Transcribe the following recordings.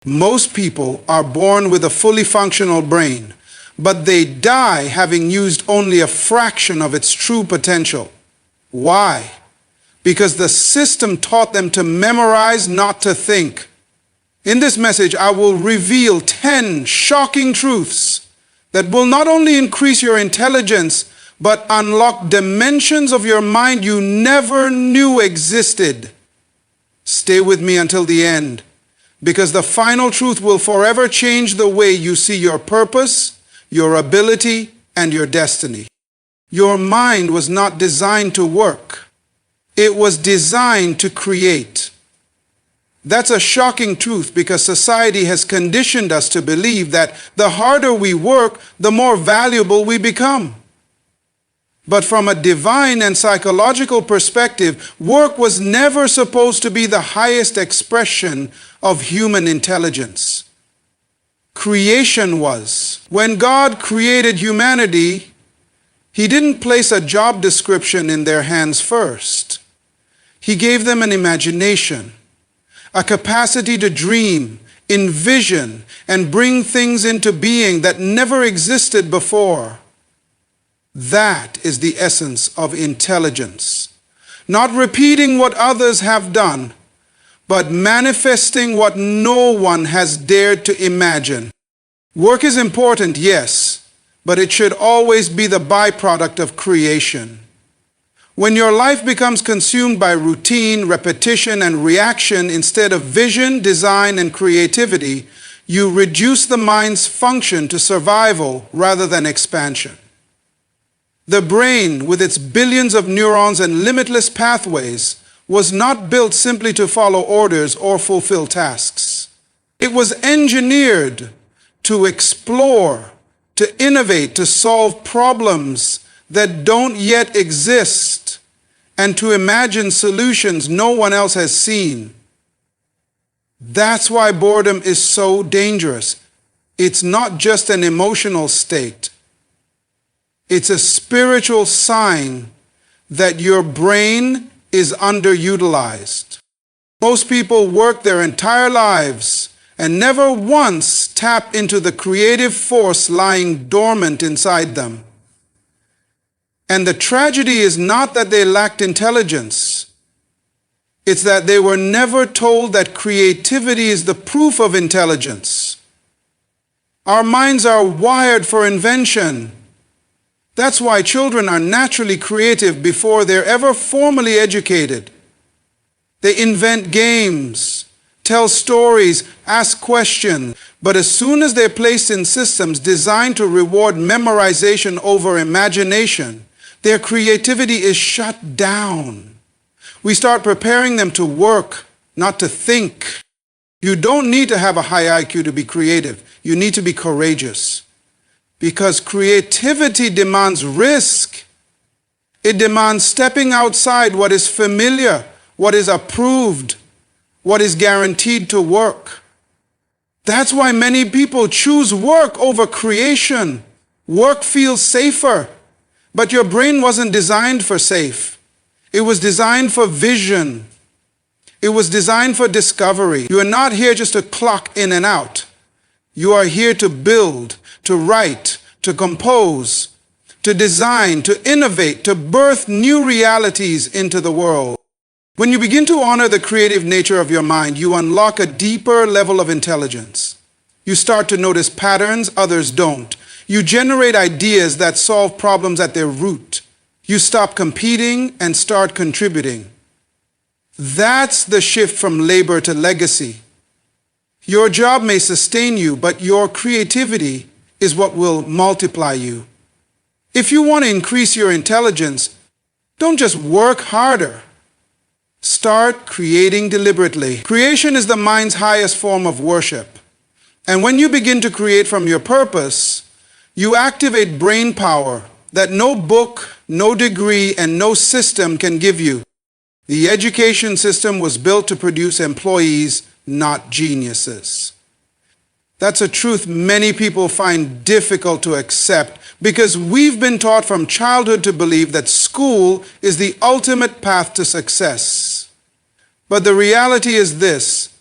Most people are born with a fully functional brain, but they die having used only a fraction of its true potential. Why? Because the system taught them to memorize, not to think. In this message, I will reveal 10 shocking truths that will not only increase your intelligence, but unlock dimensions of your mind you never knew existed. Stay with me until the end, because the final truth will forever change the way you see your purpose, your ability, and your destiny. Your mind was not designed to work. It was designed to create. That's a shocking truth because society has conditioned us to believe that the harder we work, the more valuable we become. But from a divine and psychological perspective, work was never supposed to be the highest expression of human intelligence. Creation was. When God created humanity, He didn't place a job description in their hands first. He gave them an imagination, a capacity to dream, envision, and bring things into being that never existed before. That is the essence of intelligence. Not repeating what others have done, but manifesting what no one has dared to imagine. Work is important, yes, but it should always be the byproduct of creation. When your life becomes consumed by routine, repetition, and reaction instead of vision, design, and creativity, you reduce the mind's function to survival rather than expansion. The brain, with its billions of neurons and limitless pathways, was not built simply to follow orders or fulfill tasks. It was engineered to explore, to innovate, to solve problems that don't yet exist, and to imagine solutions no one else has seen. That's why boredom is so dangerous. It's not just an emotional state. It's a spiritual sign that your brain is underutilized. Most people work their entire lives and never once tap into the creative force lying dormant inside them. And the tragedy is not that they lacked intelligence. It's that they were never told that creativity is the proof of intelligence. Our minds are wired for invention. That's why children are naturally creative before they're ever formally educated. They invent games, tell stories, ask questions, but as soon as they're placed in systems designed to reward memorization over imagination, their creativity is shut down. We start preparing them to work, not to think. You don't need to have a high IQ to be creative. You need to be courageous. Because creativity demands risk. It demands stepping outside what is familiar, what is approved, what is guaranteed to work. That's why many people choose work over creation. Work feels safer, but your brain wasn't designed for safe. It was designed for vision. It was designed for discovery. You are not here just to clock in and out. You are here to build, to write, to compose, to design, to innovate, to birth new realities into the world. When you begin to honor the creative nature of your mind, you unlock a deeper level of intelligence. You start to notice patterns others don't. You generate ideas that solve problems at their root. You stop competing and start contributing. That's the shift from labor to legacy. Your job may sustain you, but your creativity is what will multiply you. If you want to increase your intelligence, don't just work harder. Start creating deliberately. Creation is the mind's highest form of worship. And when you begin to create from your purpose, you activate brain power that no book, no degree, and no system can give you. The education system was built to produce employees, not geniuses. That's a truth many people find difficult to accept because we've been taught from childhood to believe that school is the ultimate path to success. But the reality is this: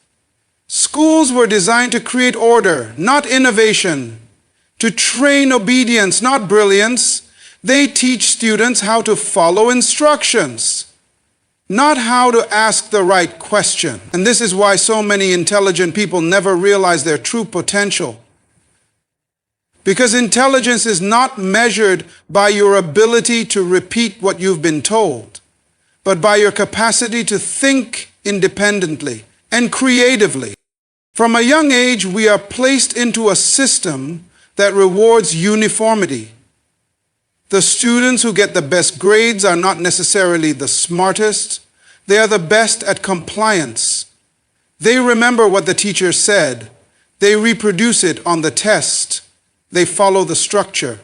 Schools were designed to create order, not innovation, to train obedience, not brilliance. They teach students how to follow instructions, not how to ask the right question. And this is why so many intelligent people never realize their true potential. Because intelligence is not measured by your ability to repeat what you've been told, but by your capacity to think independently and creatively. From a young age, we are placed into a system that rewards uniformity. The students who get the best grades are not necessarily the smartest. They are the best at compliance. They remember what the teacher said. They reproduce it on the test. They follow the structure.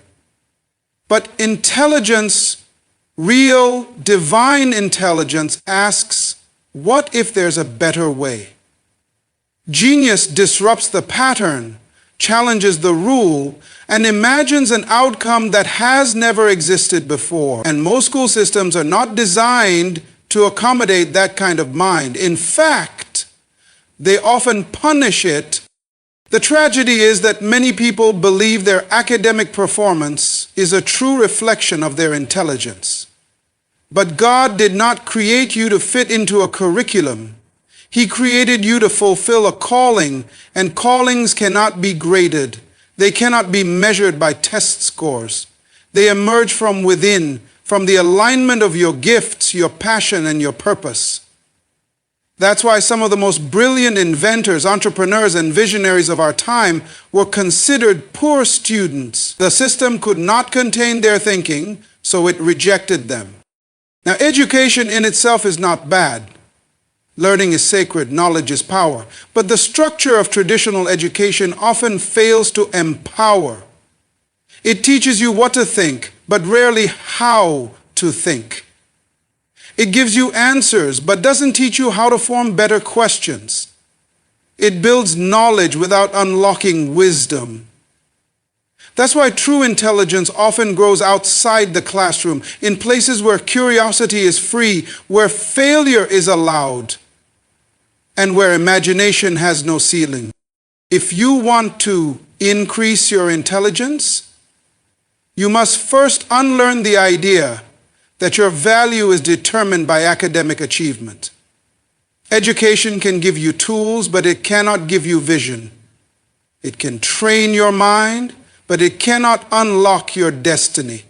But intelligence, real divine intelligence, asks, what if there's a better way? Genius disrupts the pattern, challenges the rule, and imagines an outcome that has never existed before. And most school systems are not designed to accommodate that kind of mind. In fact, they often punish it. The tragedy is that many people believe their academic performance is a true reflection of their intelligence. But God did not create you to fit into a curriculum. He created you to fulfill a calling, and callings cannot be graded. They cannot be measured by test scores. They emerge from within, from the alignment of your gifts, your passion, and your purpose. That's why some of the most brilliant inventors, entrepreneurs, and visionaries of our time were considered poor students. The system could not contain their thinking, so it rejected them. Now, education in itself is not bad. Learning is sacred, knowledge is power. But the structure of traditional education often fails to empower. It teaches you what to think, but rarely how to think. It gives you answers, but doesn't teach you how to form better questions. It builds knowledge without unlocking wisdom. That's why true intelligence often grows outside the classroom, in places where curiosity is free, where failure is allowed, and where imagination has no ceiling. If you want to increase your intelligence, you must first unlearn the idea that your value is determined by academic achievement. Education can give you tools, but it cannot give you vision. It can train your mind, but it cannot unlock your destiny.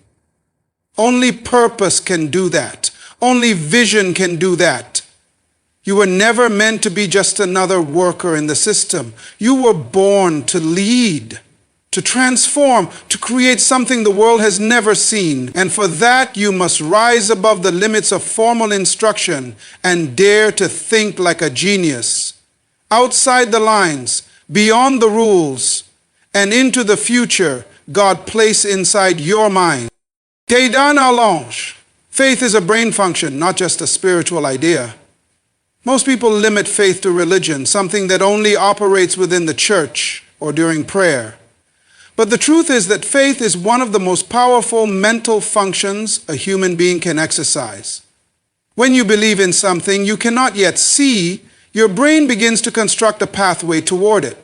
Only purpose can do that. Only vision can do that. You were never meant to be just another worker in the system. You were born to lead, to transform, to create something the world has never seen. And for that, you must rise above the limits of formal instruction and dare to think like a genius, outside the lines, beyond the rules, and into the future God placed inside your mind. Kaidan Alonge. Faith is a brain function, not just a spiritual idea. Most people limit faith to religion, something that only operates within the church or during prayer. But the truth is that faith is one of the most powerful mental functions a human being can exercise. When you believe in something you cannot yet see, your brain begins to construct a pathway toward it.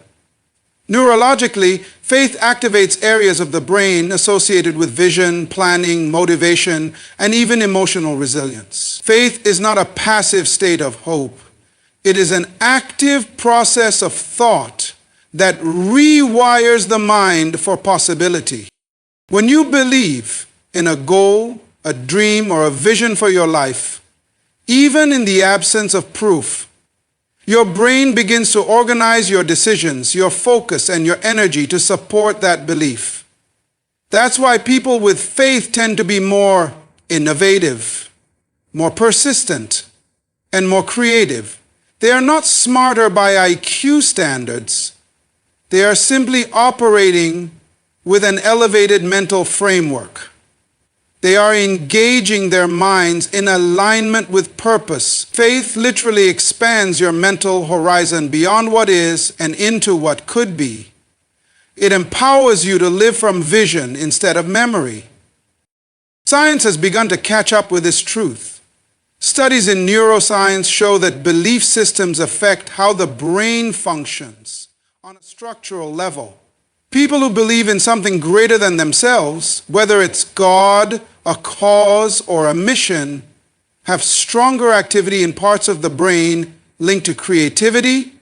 Neurologically, faith activates areas of the brain associated with vision, planning, motivation, and even emotional resilience. Faith is not a passive state of hope. It is an active process of thought that rewires the mind for possibility. When you believe in a goal, a dream, or a vision for your life, even in the absence of proof, your brain begins to organize your decisions, your focus, and your energy to support that belief. That's why people with faith tend to be more innovative, more persistent, and more creative. They are not smarter by IQ standards. They are simply operating with an elevated mental framework. They are engaging their minds in alignment with purpose. Faith literally expands your mental horizon beyond what is and into what could be. It empowers you to live from vision instead of memory. Science has begun to catch up with this truth. Studies in neuroscience show that belief systems affect how the brain functions on a structural level. People who believe in something greater than themselves, whether it's God, a cause, or a mission, have stronger activity in parts of the brain linked to creativity,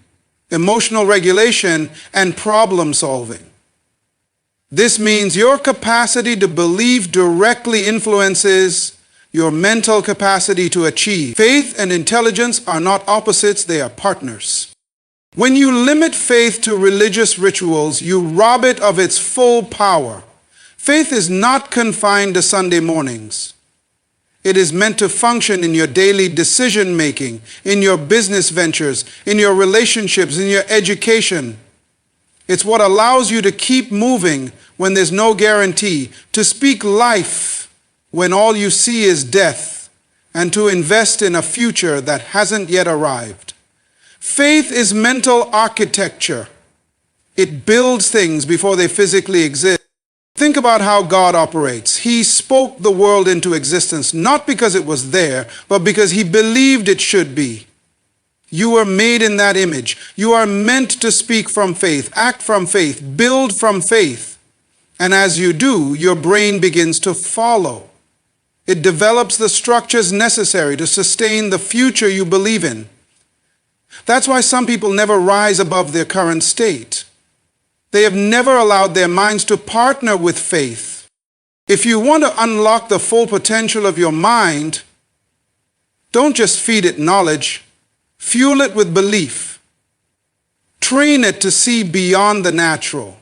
emotional regulation, and problem solving. This means your capacity to believe directly influences your mental capacity to achieve. Faith and intelligence are not opposites, they are partners. When you limit faith to religious rituals, you rob it of its full power. Faith is not confined to Sunday mornings. It is meant to function in your daily decision making, in your business ventures, in your relationships, in your education. It's what allows you to keep moving when there's no guarantee, to speak life when all you see is death, and to invest in a future that hasn't yet arrived. Faith is mental architecture. It builds things before they physically exist. Think about how God operates. He spoke the world into existence, not because it was there, but because He believed it should be. You were made in that image. You are meant to speak from faith, act from faith, build from faith. And as you do, your brain begins to follow. It develops the structures necessary to sustain the future you believe in. That's why some people never rise above their current state. They have never allowed their minds to partner with faith. If you want to unlock the full potential of your mind, don't just feed it knowledge, fuel it with belief. Train it to see beyond the natural.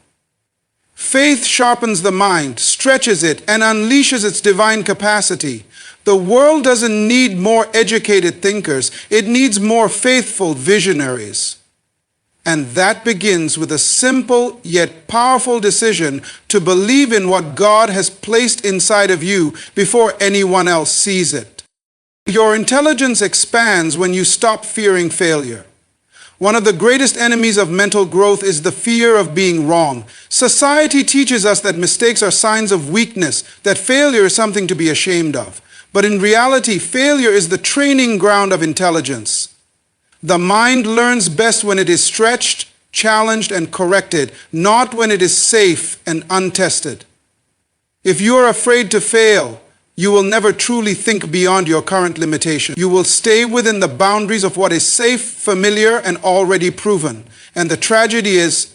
Faith sharpens the mind, stretches it, and unleashes its divine capacity. The world doesn't need more educated thinkers. It needs more faithful visionaries. And that begins with a simple yet powerful decision to believe in what God has placed inside of you before anyone else sees it. Your intelligence expands when you stop fearing failure. One of the greatest enemies of mental growth is the fear of being wrong. Society teaches us that mistakes are signs of weakness, that failure is something to be ashamed of. But in reality, failure is the training ground of intelligence. The mind learns best when it is stretched, challenged, and corrected, not when it is safe and untested. If you are afraid to fail, you will never truly think beyond your current limitation. You will stay within the boundaries of what is safe, familiar, and already proven. And the tragedy is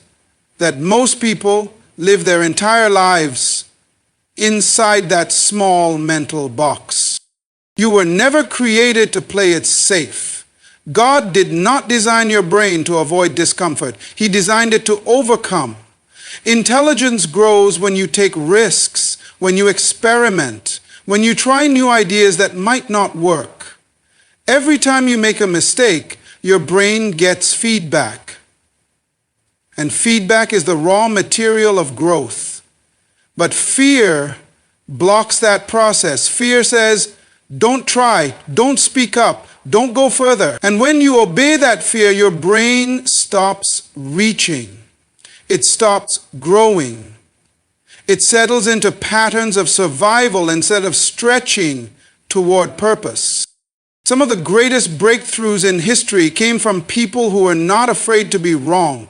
that most people live their entire lives inside that small mental box. You were never created to play it safe. God did not design your brain to avoid discomfort. He designed it to overcome. Intelligence grows when you take risks, when you experiment, when you try new ideas that might not work. Every time you make a mistake, your brain gets feedback. And feedback is the raw material of growth. But fear blocks that process. Fear says, don't try, don't speak up, don't go further. And when you obey that fear, your brain stops reaching. It stops growing. It settles into patterns of survival instead of stretching toward purpose. Some of the greatest breakthroughs in history came from people who were not afraid to be wrong.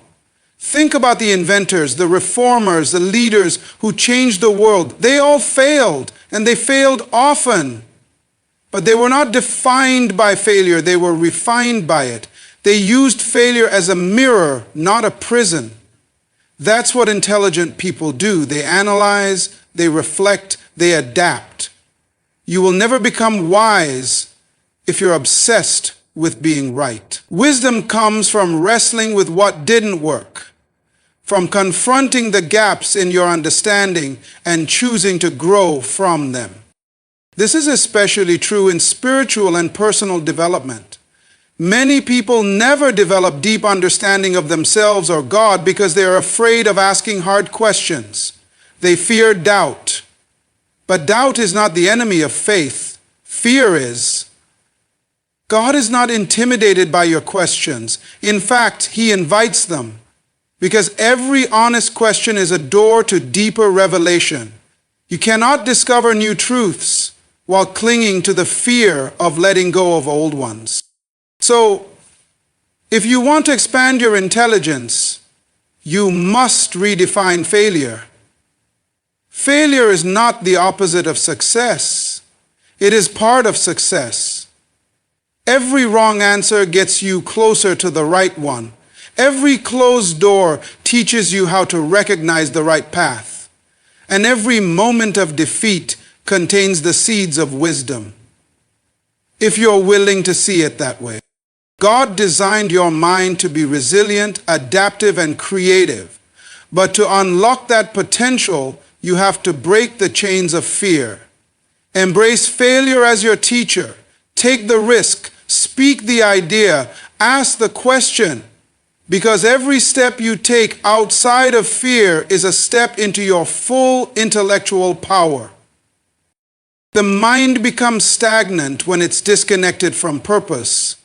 Think about the inventors, the reformers, the leaders who changed the world. They all failed, and they failed often. But they were not defined by failure, they were refined by it. They used failure as a mirror, not a prison. That's what intelligent people do. They analyze, they reflect, they adapt. You will never become wise if you're obsessed with being right. Wisdom comes from wrestling with what didn't work, from confronting the gaps in your understanding and choosing to grow from them. This is especially true in spiritual and personal development. Many people never develop deep understanding of themselves or God because they are afraid of asking hard questions. They fear doubt. But doubt is not the enemy of faith. Fear is. God is not intimidated by your questions. In fact, He invites them, because every honest question is a door to deeper revelation. You cannot discover new truths while clinging to the fear of letting go of old ones. So, if you want to expand your intelligence, you must redefine failure. Failure is not the opposite of success. It is part of success. Every wrong answer gets you closer to the right one. Every closed door teaches you how to recognize the right path. And every moment of defeat contains the seeds of wisdom, if you're willing to see it that way. God designed your mind to be resilient, adaptive, and creative. But to unlock that potential, you have to break the chains of fear. Embrace failure as your teacher. Take the risk. Speak the idea. Ask the question. Because every step you take outside of fear is a step into your full intellectual power. The mind becomes stagnant when it's disconnected from purpose.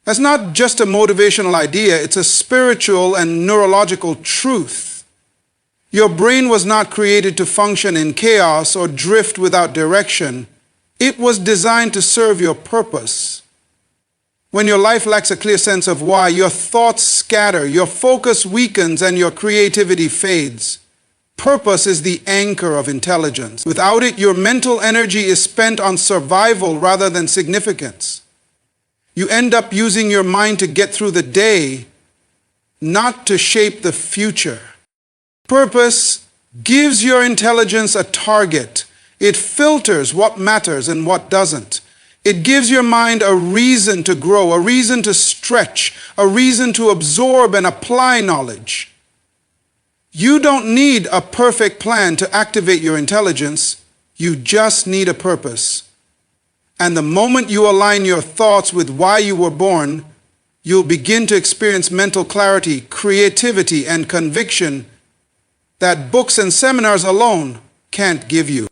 That's not just a motivational idea, it's a spiritual and neurological truth. Your brain was not created to function in chaos or drift without direction. It was designed to serve your purpose. When your life lacks a clear sense of why, your thoughts scatter, your focus weakens, and your creativity fades. Purpose is the anchor of intelligence. Without it, your mental energy is spent on survival rather than significance. You end up using your mind to get through the day, not to shape the future. Purpose gives your intelligence a target. It filters what matters and what doesn't. It gives your mind a reason to grow, a reason to stretch, a reason to absorb and apply knowledge. You don't need a perfect plan to activate your intelligence. You just need a purpose. And the moment you align your thoughts with why you were born, you'll begin to experience mental clarity, creativity, and conviction that books and seminars alone can't give you.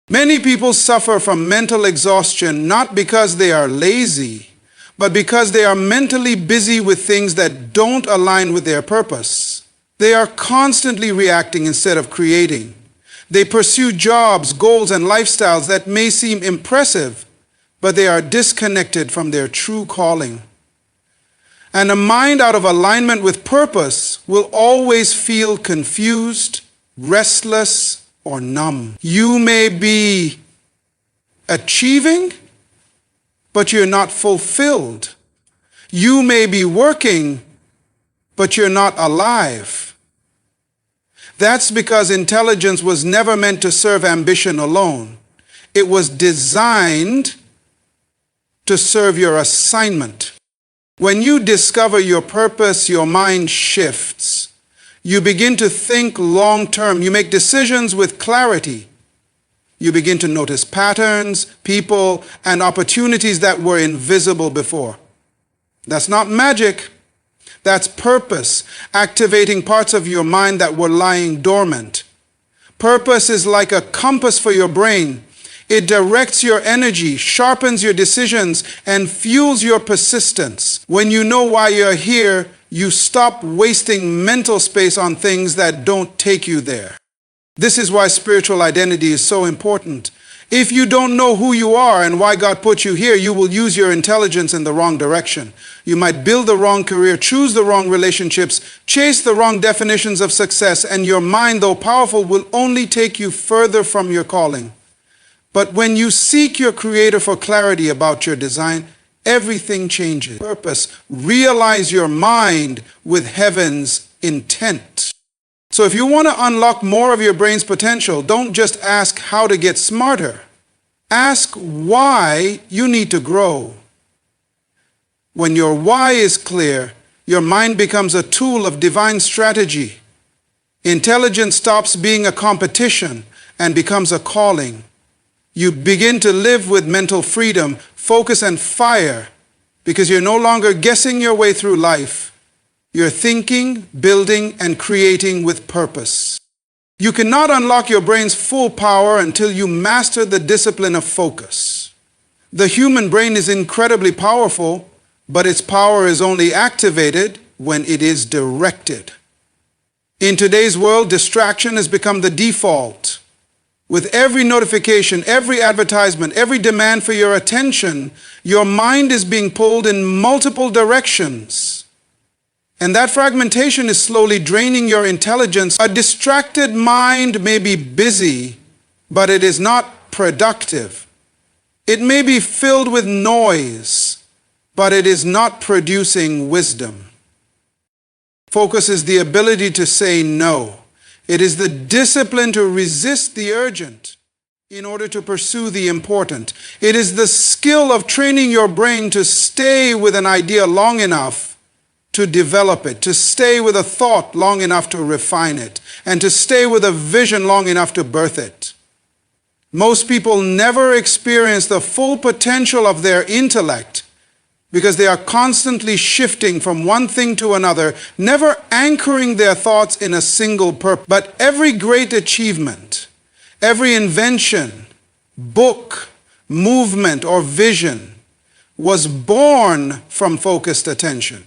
Many people suffer from mental exhaustion not because they are lazy, but because they are mentally busy with things that don't align with their purpose. They are constantly reacting instead of creating. They pursue jobs, goals, and lifestyles that may seem impressive, but they are disconnected from their true calling. And a mind out of alignment with purpose will always feel confused, restless, or numb. You may be achieving, but you're not fulfilled. You may be working, but you're not alive. That's because intelligence was never meant to serve ambition alone. It was designed to serve your assignment. When you discover your purpose, your mind shifts. You begin to think long term. You make decisions with clarity. You begin to notice patterns, people, and opportunities that were invisible before. That's not magic. That's purpose, activating parts of your mind that were lying dormant. Purpose is like a compass for your brain. It directs your energy, sharpens your decisions, and fuels your persistence. When you know why you're here, you stop wasting mental space on things that don't take you there. This is why spiritual identity is so important. If you don't know who you are and why God put you here, you will use your intelligence in the wrong direction. You might build the wrong career, choose the wrong relationships, chase the wrong definitions of success, and your mind, though powerful, will only take you further from your calling. But when you seek your Creator for clarity about your design, everything changes. Purpose. Realize your mind with heaven's intent. So if you want to unlock more of your brain's potential, don't just ask how to get smarter. Ask why you need to grow. When your why is clear, your mind becomes a tool of divine strategy. Intelligence stops being a competition and becomes a calling. You begin to live with mental freedom, focus, and fire because you're no longer guessing your way through life. You're thinking, building, and creating with purpose. You cannot unlock your brain's full power until you master the discipline of focus. The human brain is incredibly powerful, but its power is only activated when it is directed. In today's world, distraction has become the default. With every notification, every advertisement, every demand for your attention, your mind is being pulled in multiple directions. And that fragmentation is slowly draining your intelligence. A distracted mind may be busy, but it is not productive. It may be filled with noise, but it is not producing wisdom. Focus is the ability to say no. It is the discipline to resist the urgent in order to pursue the important. It is the skill of training your brain to stay with an idea long enough to develop it, to stay with a thought long enough to refine it, and to stay with a vision long enough to birth it. Most people never experience the full potential of their intellect because they are constantly shifting from one thing to another, never anchoring their thoughts in a single purpose. But every great achievement, every invention, book, movement, or vision was born from focused attention.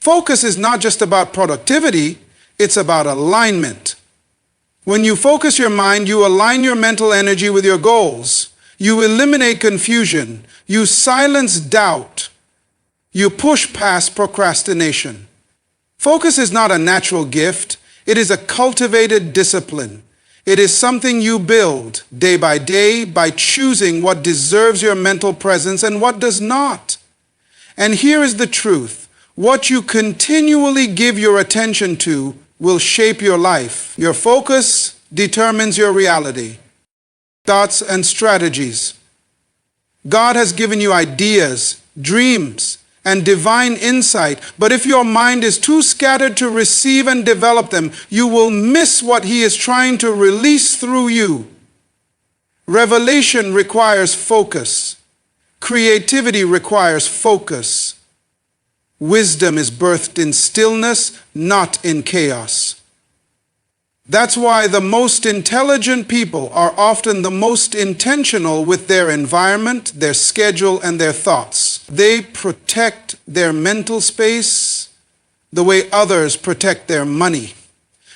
Focus is not just about productivity, it's about alignment. When you focus your mind, you align your mental energy with your goals. You eliminate confusion. You silence doubt. You push past procrastination. Focus is not a natural gift. It is a cultivated discipline. It is something you build day by day by choosing what deserves your mental presence and what does not. And here is the truth. What you continually give your attention to will shape your life. Your focus determines your reality. Thoughts and strategies. God has given you ideas, dreams, and divine insight, but if your mind is too scattered to receive and develop them, you will miss what He is trying to release through you. Revelation requires focus. Creativity requires focus. Wisdom is birthed in stillness, not in chaos. That's why the most intelligent people are often the most intentional with their environment, their schedule, and their thoughts. They protect their mental space the way others protect their money,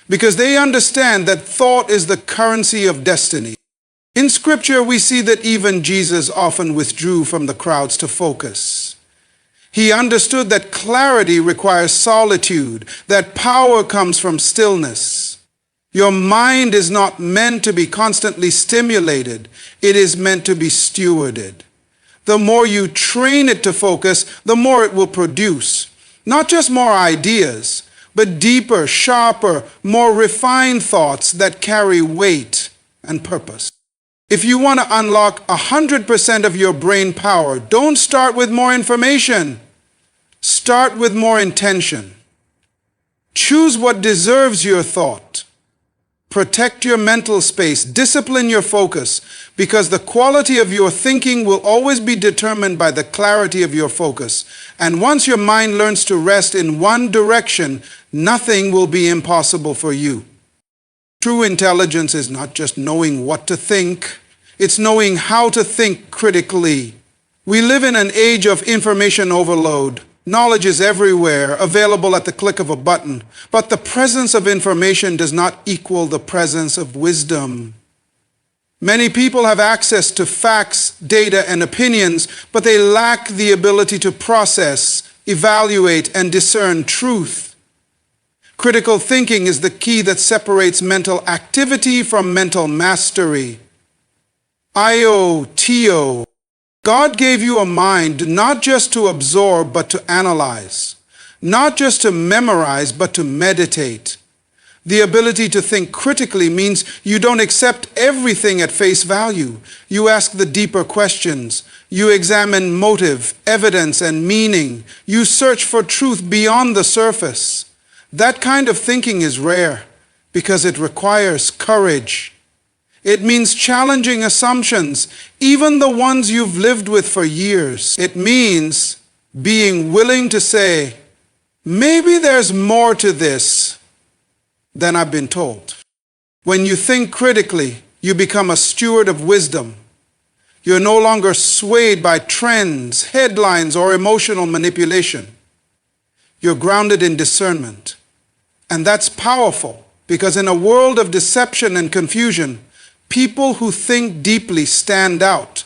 because they understand that thought is the currency of destiny. In Scripture, we see that even Jesus often withdrew from the crowds to focus. He understood that clarity requires solitude, that power comes from stillness. Your mind is not meant to be constantly stimulated. It is meant to be stewarded. The more you train it to focus, the more it will produce. Not just more ideas, but deeper, sharper, more refined thoughts that carry weight and purpose. If you want to unlock 100% of your brain power, don't start with more information. Start with more intention. Choose what deserves your thought. Protect your mental space. Discipline your focus, because the quality of your thinking will always be determined by the clarity of your focus. And once your mind learns to rest in one direction, nothing will be impossible for you. True intelligence is not just knowing what to think, it's knowing how to think critically. We live in an age of information overload. Knowledge is everywhere, available at the click of a button, but the presence of information does not equal the presence of wisdom. Many people have access to facts, data, and opinions, but they lack the ability to process, evaluate, and discern truth. Critical thinking is the key that separates mental activity from mental mastery. IOTO. God gave you a mind not just to absorb, but to analyze. Not just to memorize, but to meditate. The ability to think critically means you don't accept everything at face value. You ask the deeper questions. You examine motive, evidence, and meaning. You search for truth beyond the surface. That kind of thinking is rare because it requires courage. It means challenging assumptions, even the ones you've lived with for years. It means being willing to say, maybe there's more to this than I've been told. When you think critically, you become a steward of wisdom. You're no longer swayed by trends, headlines, or emotional manipulation. You're grounded in discernment. And that's powerful, because in a world of deception and confusion, People who think deeply stand out.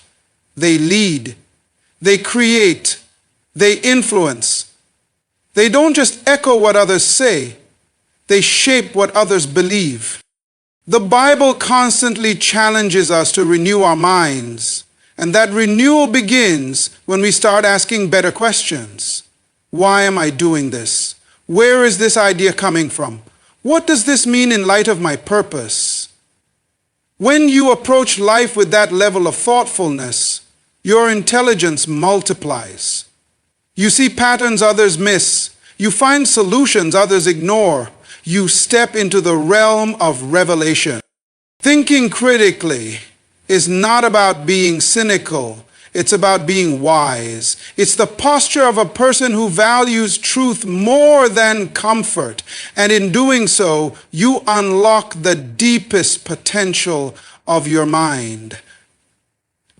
They lead. They create. They influence. They don't just echo what others say. They shape what others believe. The Bible constantly challenges us to renew our minds, and that renewal begins when we start asking better questions. Why am I doing this? Where is this idea coming from? What does this mean in light of my purpose? When you approach life with that level of thoughtfulness, your intelligence multiplies. You see patterns others miss. You find solutions others ignore. You step into the realm of revelation. Thinking critically is not about being cynical. It's about being wise. It's the posture of a person who values truth more than comfort. And in doing so, you unlock the deepest potential of your mind.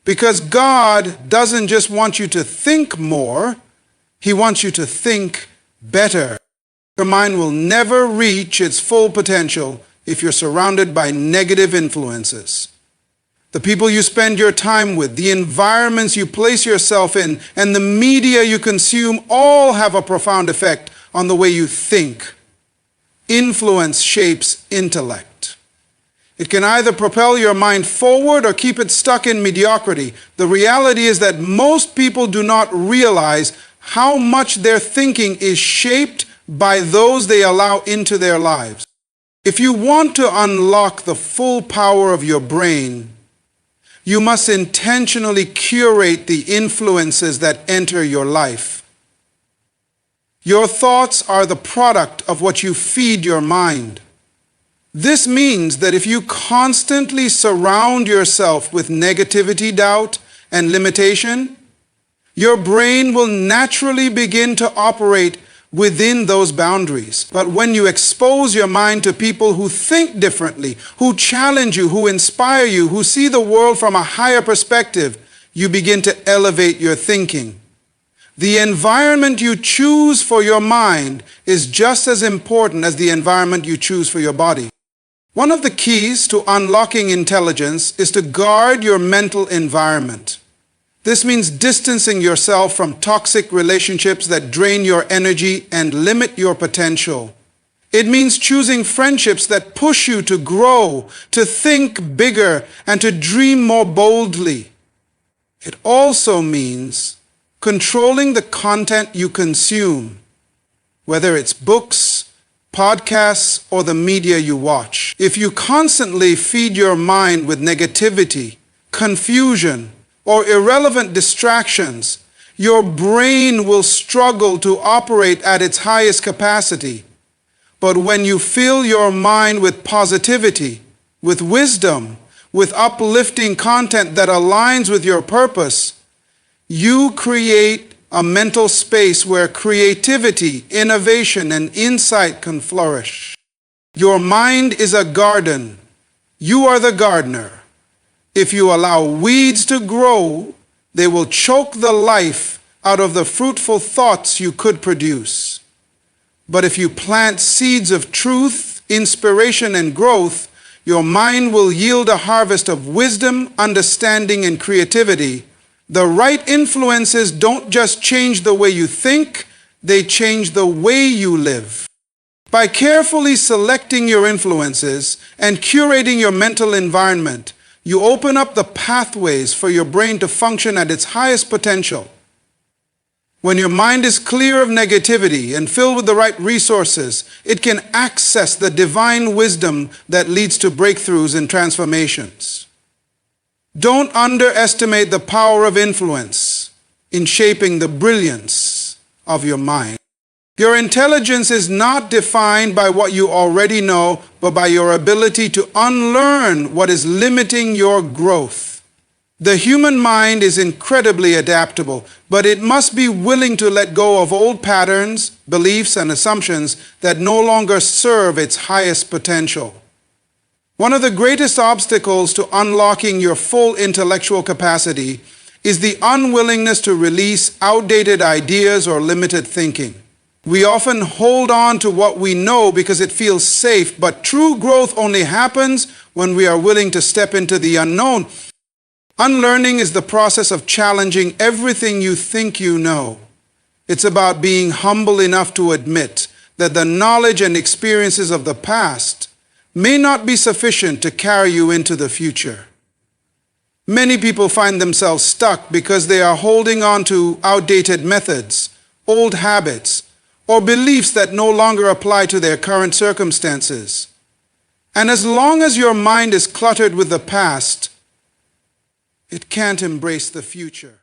Because God doesn't just want you to think more, He wants you to think better. Your mind will never reach its full potential if you're surrounded by negative influences. The people you spend your time with, the environments you place yourself in, and the media you consume all have a profound effect on the way you think. Influence shapes intellect. It can either propel your mind forward or keep it stuck in mediocrity. The reality is that most people do not realize how much their thinking is shaped by those they allow into their lives. If you want to unlock the full power of your brain, you must intentionally curate the influences that enter your life. Your thoughts are the product of what you feed your mind. This means that if you constantly surround yourself with negativity, doubt, and limitation, your brain will naturally begin to operate within those boundaries. But when you expose your mind to people who think differently, who challenge you, who inspire you, who see the world from a higher perspective, you begin to elevate your thinking. The environment you choose for your mind is just as important as the environment you choose for your body. One of the keys to unlocking intelligence is to guard your mental environment. This means distancing yourself from toxic relationships that drain your energy and limit your potential. It means choosing friendships that push you to grow, to think bigger, and to dream more boldly. It also means controlling the content you consume, whether it's books, podcasts, or the media you watch. If you constantly feed your mind with negativity, confusion, or irrelevant distractions, your brain will struggle to operate at its highest capacity. But when you fill your mind with positivity, with wisdom, with uplifting content that aligns with your purpose, you create a mental space where creativity, innovation, and insight can flourish. Your mind is a garden. You are the gardener. If you allow weeds to grow, they will choke the life out of the fruitful thoughts you could produce. But if you plant seeds of truth, inspiration, and growth, your mind will yield a harvest of wisdom, understanding, and creativity. The right influences don't just change the way you think, they change the way you live. By carefully selecting your influences and curating your mental environment, you open up the pathways for your brain to function at its highest potential. When your mind is clear of negativity and filled with the right resources, it can access the divine wisdom that leads to breakthroughs and transformations. Don't underestimate the power of influence in shaping the brilliance of your mind. Your intelligence is not defined by what you already know, but by your ability to unlearn what is limiting your growth. The human mind is incredibly adaptable, but it must be willing to let go of old patterns, beliefs, and assumptions that no longer serve its highest potential. One of the greatest obstacles to unlocking your full intellectual capacity is the unwillingness to release outdated ideas or limited thinking. We often hold on to what we know because it feels safe, but true growth only happens when we are willing to step into the unknown. Unlearning is the process of challenging everything you think you know. It's about being humble enough to admit that the knowledge and experiences of the past may not be sufficient to carry you into the future. Many people find themselves stuck because they are holding on to outdated methods, old habits, or beliefs that no longer apply to their current circumstances. And as long as your mind is cluttered with the past, it can't embrace the future.